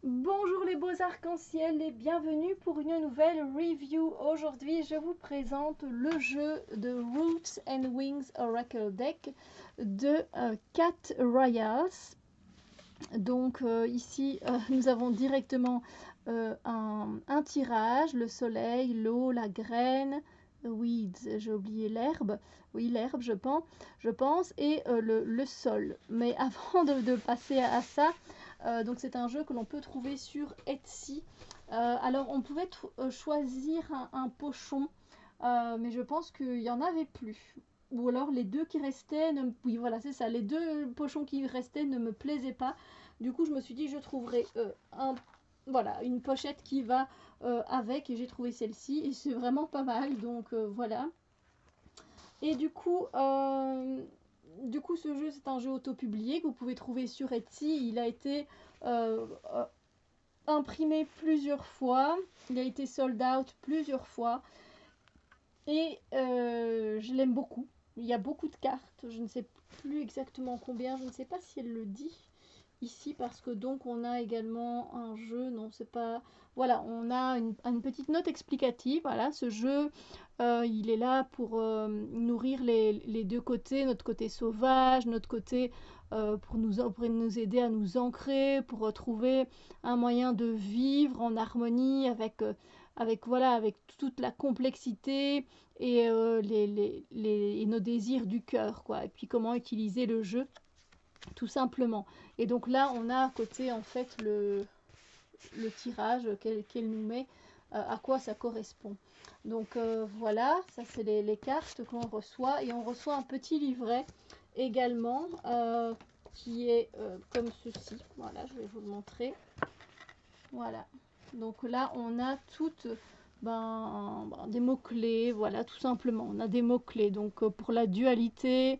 Bonjour les beaux arcs-en-ciel et bienvenue pour une nouvelle review. Aujourd'hui, je vous présente le jeu de Roots and Wings Oracle Deck de Cat Royals. Donc ici, nous avons directement un tirage, le soleil, l'eau, la graine, weeds, j'ai oublié l'herbe, oui l'herbe je pense, et le sol. Mais avant de passer à ça, donc c'est un jeu que l'on peut trouver sur Etsy. Alors on pouvait choisir un pochon, mais je pense qu'il n'y en avait plus. Ou alors les deux qui restaient, oui voilà c'est ça, les deux pochons qui restaient ne me plaisaient pas. Du coup je me suis dit je trouverai voilà, une pochette qui va avec, et j'ai trouvé celle-ci et c'est vraiment pas mal, donc voilà. Et du coup ce jeu c'est un jeu auto-publié que vous pouvez trouver sur Etsy. Il a été imprimé plusieurs fois, il a été sold out plusieurs fois et je l'aime beaucoup. Il y a beaucoup de cartes, je ne sais plus exactement combien, je ne sais pas si elle le dit ici, parce que donc on a également un jeu, non c'est pas, voilà, on a une petite note explicative. Voilà, ce jeu il est là pour nourrir les deux côtés, notre côté sauvage, notre côté pour nous aider à nous ancrer, pour retrouver un moyen de vivre en harmonie avec toute la complexité et nos désirs du cœur, quoi. Et puis comment utiliser le jeu tout simplement. Et donc là on a à côté en fait le tirage qu'elle nous met, à quoi ça correspond. Donc voilà, ça c'est les cartes qu'on reçoit, et on reçoit un petit livret également qui est comme ceci. Voilà, je vais vous le montrer. Voilà, donc là on a toutes des mots-clés, voilà, tout simplement. On a des mots-clés, donc pour la dualité,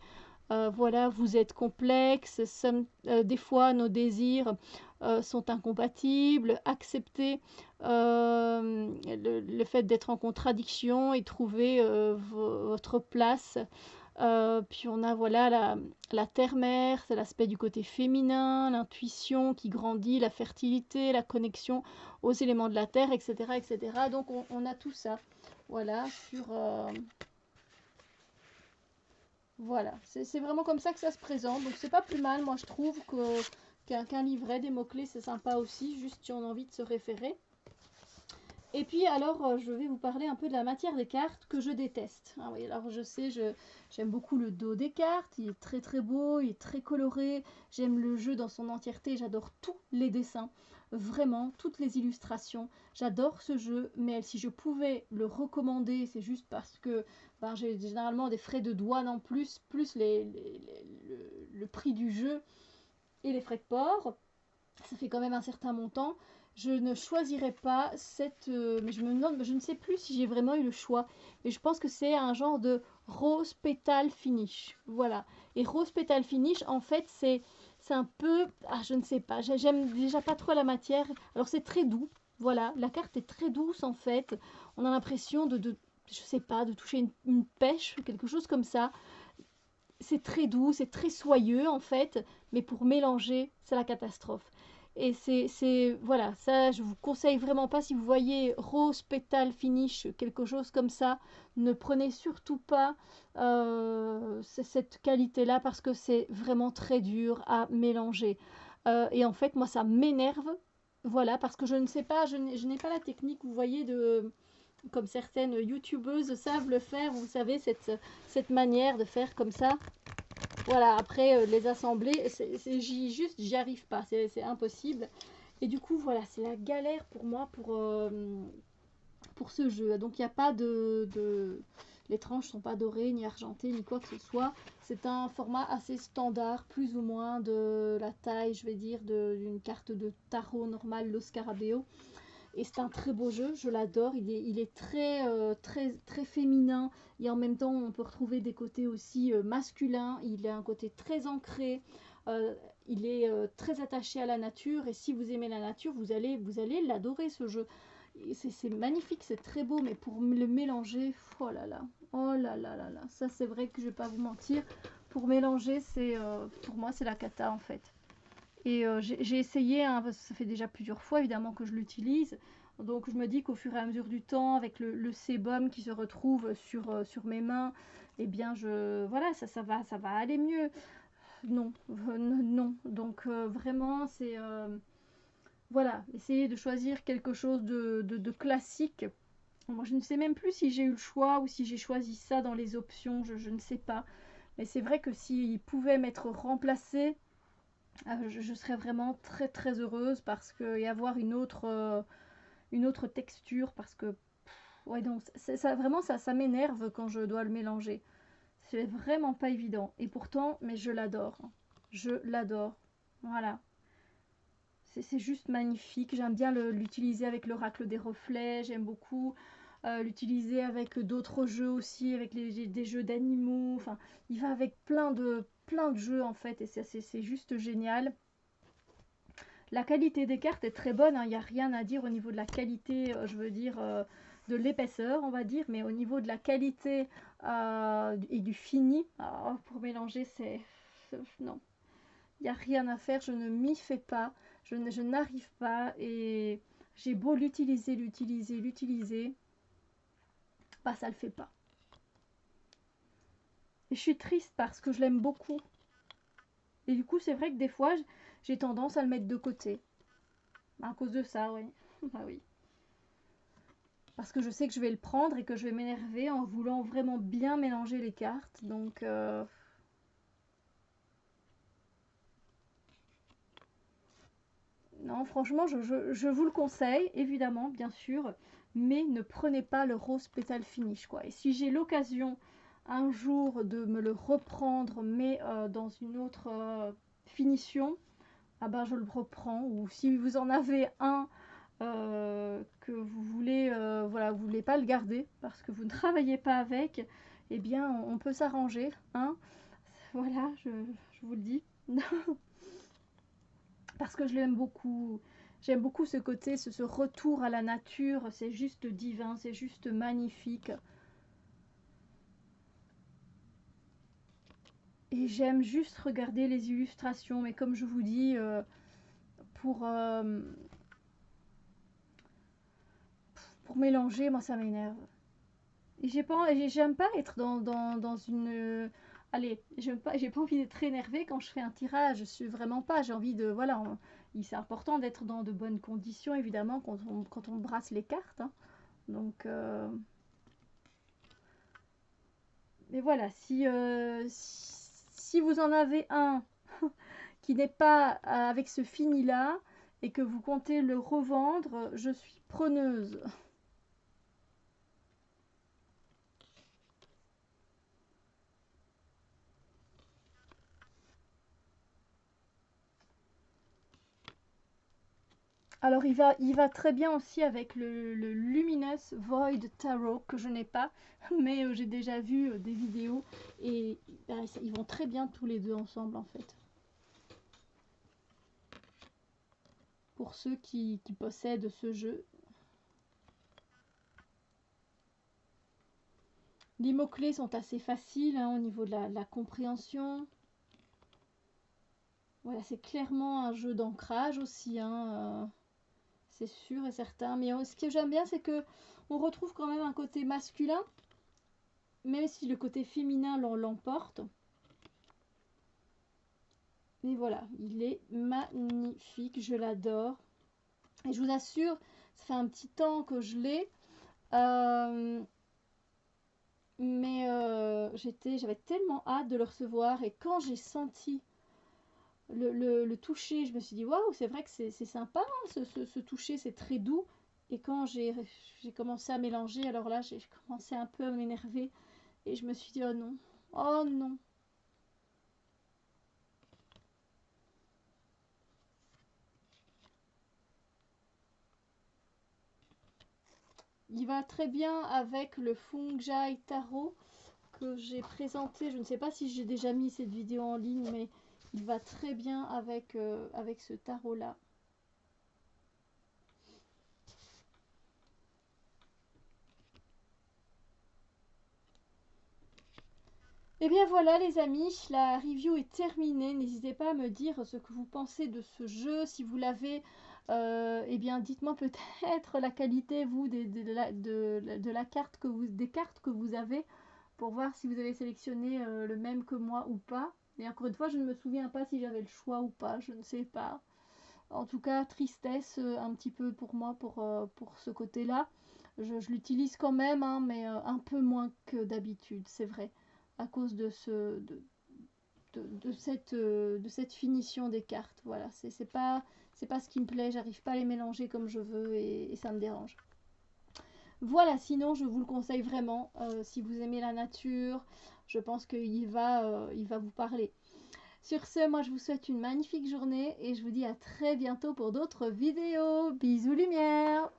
voilà, vous êtes complexe, des fois nos désirs sont incompatibles, accepter le fait d'être en contradiction et trouver votre place. Puis on a voilà la terre-mère, c'est l'aspect du côté féminin, l'intuition qui grandit, la fertilité, la connexion aux éléments de la terre, etc. etc. Donc on a tout ça, voilà, voilà, c'est vraiment comme ça que ça se présente. Donc c'est pas plus mal, moi je trouve qu'un livret, des mots-clés, c'est sympa aussi, juste si on a envie de se référer. Et puis alors, je vais vous parler un peu de la matière des cartes que je déteste. Ah oui, alors je sais, j'aime beaucoup le dos des cartes, il est très très beau, il est très coloré. J'aime le jeu dans son entièreté, j'adore tous les dessins, vraiment, toutes les illustrations. J'adore ce jeu, mais si je pouvais le recommander, c'est juste parce que j'ai généralement des frais de douane en plus, plus le prix du jeu et les frais de port. Ça fait quand même un certain montant. Je ne choisirais pas cette... mais je me demande, je ne sais plus si j'ai vraiment eu le choix. Mais je pense que c'est un genre de rose pétale finish. Voilà. Et rose pétale finish, en fait, c'est un peu... Ah, je ne sais pas. J'aime déjà pas trop la matière. Alors, c'est très doux. Voilà. La carte est très douce, en fait. On a l'impression je sais pas, de toucher une pêche, quelque chose comme ça. C'est très doux, c'est très soyeux, en fait. Mais pour mélanger, c'est la catastrophe. Et voilà, ça je vous conseille vraiment pas. Si vous voyez rose pétale finish, quelque chose comme ça, ne prenez surtout pas cette qualité là, parce que c'est vraiment très dur à mélanger. Et en fait moi ça m'énerve, voilà, parce que je ne sais pas, je n'ai pas la technique, vous voyez, comme certaines youtubeuses savent le faire, vous savez, cette manière de faire comme ça. Voilà, après les assembler, j'y arrive pas, c'est impossible. Et du coup, voilà, c'est la galère pour moi pour ce jeu. Donc il n'y a pas les tranches sont pas dorées, ni argentées, ni quoi que ce soit. C'est un format assez standard, plus ou moins de la taille, je vais dire, d'une carte de tarot normale, Lo Scarabeo. Et c'est un très beau jeu, je l'adore. Il est très féminin, et en même temps on peut retrouver des côtés aussi masculins. Il a un côté très ancré, euh, il est très attaché à la nature, et si vous aimez la nature, vous allez l'adorer, ce jeu. C'est magnifique, c'est très beau, mais pour le mélanger, oh là là, oh là là là là, ça c'est vrai que je vais pas vous mentir, pour mélanger, pour moi c'est la cata en fait. Et j'ai essayé, hein, parce que ça fait déjà plusieurs fois évidemment que je l'utilise. Donc je me dis qu'au fur et à mesure du temps, avec le sébum qui se retrouve sur mes mains, eh bien voilà, ça va aller mieux. Non, non. Donc vraiment, c'est voilà, essayer de choisir quelque chose de classique. Moi, je ne sais même plus si j'ai eu le choix ou si j'ai choisi ça dans les options, je ne sais pas. Mais c'est vrai que s'il pouvait m'être remplacé, je serais vraiment très très heureuse parce que et avoir une autre texture parce que ouais non ça vraiment ça m'énerve quand je dois le mélanger. C'est vraiment pas évident et pourtant mais je l'adore. Je l'adore. Voilà. C'est juste magnifique. J'aime bien l'utiliser avec l'oracle des reflets. J'aime beaucoup l'utiliser avec d'autres jeux aussi, avec des jeux d'animaux. Enfin, il va avec plein de jeux en fait et c'est juste génial. La qualité des cartes est très bonne, hein. Il n'y a rien à dire au niveau de la qualité, je veux dire, de l'épaisseur, on va dire, mais au niveau de la qualité et du fini, pour mélanger, non, il n'y a rien à faire, je ne m'y fais pas, je n'arrive pas, et j'ai beau l'utiliser, bah ça le fait pas. Et je suis triste parce que je l'aime beaucoup. Et du coup, c'est vrai que des fois, j'ai tendance à le mettre de côté. À cause de ça, oui. Bah oui. Parce que je sais que je vais le prendre et que je vais m'énerver en voulant vraiment bien mélanger les cartes. Donc, non, franchement, je vous le conseille, évidemment, bien sûr. Mais ne prenez pas le rose pétale finish, quoi. Et si j'ai l'occasion un jour de me le reprendre, mais dans une autre finition, ah ben je le reprends. Ou si vous en avez un que vous voulez, voilà, vous voulez pas le garder parce que vous ne travaillez pas avec, eh bien, on peut s'arranger, hein. Voilà, je vous le dis. Parce que je l'aime beaucoup. J'aime beaucoup ce côté, ce retour à la nature. C'est juste divin, c'est juste magnifique. Et j'aime juste regarder les illustrations. Mais comme je vous dis, pour, euh, pour mélanger, moi ça m'énerve. Et j'aime pas être dans une. Allez, j'ai pas envie d'être énervée quand je fais un tirage. Je suis vraiment pas. J'ai envie de. Voilà, c'est important d'être dans de bonnes conditions, évidemment, quand on brasse les cartes, hein. Donc, mais voilà, si vous en avez un qui n'est pas avec ce fini-là et que vous comptez le revendre, je suis preneuse. Alors il va très bien aussi avec le Luminous Void Tarot que je n'ai pas, mais j'ai déjà vu des vidéos et ils vont très bien tous les deux ensemble en fait. Pour ceux qui possèdent ce jeu. Les mots-clés sont assez faciles, hein, au niveau de la compréhension. Voilà, c'est clairement un jeu d'ancrage aussi, hein, c'est sûr et certain. Mais ce que j'aime bien, c'est que on retrouve quand même un côté masculin, même si le côté féminin l'emporte. Mais voilà, il est magnifique, je l'adore. Et je vous assure, ça fait un petit temps que je l'ai. Euh, mais j'avais tellement hâte de le recevoir. Et quand j'ai senti le toucher, je me suis dit, waouh, c'est vrai que c'est sympa, hein, ce toucher, c'est très doux. Et quand j'ai commencé à mélanger, alors là, j'ai commencé un peu à m'énerver. Et je me suis dit, oh non, oh non. Il va très bien avec le Fungi Tarot que j'ai présenté. Je ne sais pas si j'ai déjà mis cette vidéo en ligne, mais il va très bien avec ce tarot-là. Et bien voilà les amis, la review est terminée. N'hésitez pas à me dire ce que vous pensez de ce jeu. Si vous l'avez, eh bien dites-moi peut-être la qualité vous de la carte que vous, des cartes que vous avez pour voir si vous avez sélectionné le même que moi ou pas. Et encore une fois, je ne me souviens pas si j'avais le choix ou pas, je ne sais pas. En tout cas, tristesse un petit peu pour moi pour ce côté-là. Je l'utilise quand même, hein, mais un peu moins que d'habitude, c'est vrai, à cause de cette finition des cartes. Voilà, c'est pas ce qui me plaît, j'arrive pas à les mélanger comme je veux et ça me dérange. Voilà, sinon je vous le conseille vraiment, si vous aimez la nature, je pense il va vous parler. Sur ce, moi je vous souhaite une magnifique journée et je vous dis à très bientôt pour d'autres vidéos. Bisous lumière!